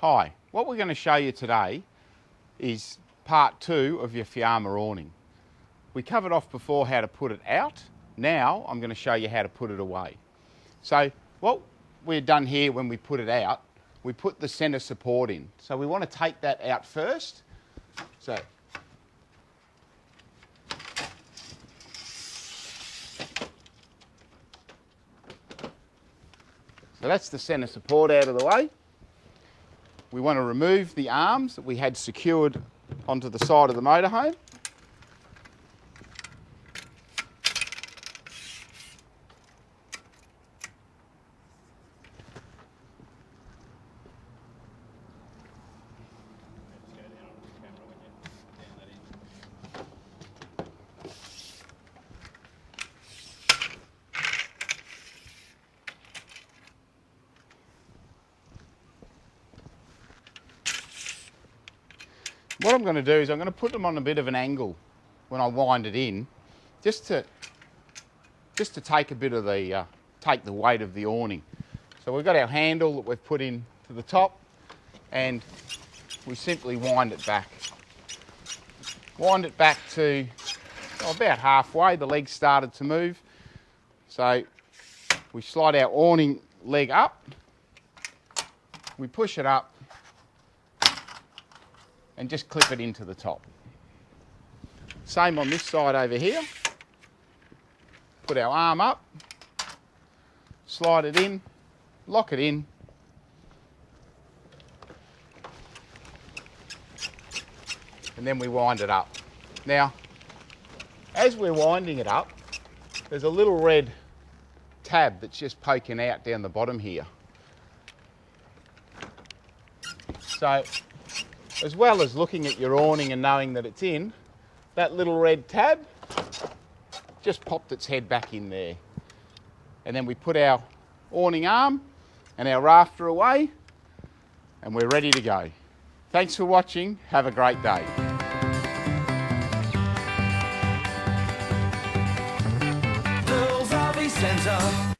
Hi, what we're going to show you today is part 2 of your Fiamma awning. We covered off before how to put it out. Now I'm going to show you how to put it away. So what we've done here when we put it out, we put the centre support in. So we want to take that out first. So that's the centre support out of the way. We want to remove the arms that we had secured onto the side of the motorhome. What I'm going to do is I'm going to put them on a bit of an angle when I wind it in, just to take a bit of the take the weight of the awning. So we've got our handle that we've put in to the top, and we simply wind it back. Wind it back to about halfway. The legs started to move, so we slide our awning leg up. We push it up and just clip it into the top. Same on this side over here. Put our arm up, slide it in, lock it in, and then we wind it up. Now, as we're winding it up, there's a little red tab that's just poking out down the bottom here. So, as well as looking at your awning and knowing that it's in, that little red tab just popped its head back in there. And then we put our awning arm and our rafter away, and we're ready to go. Thanks for watching. Have a great day. Centre.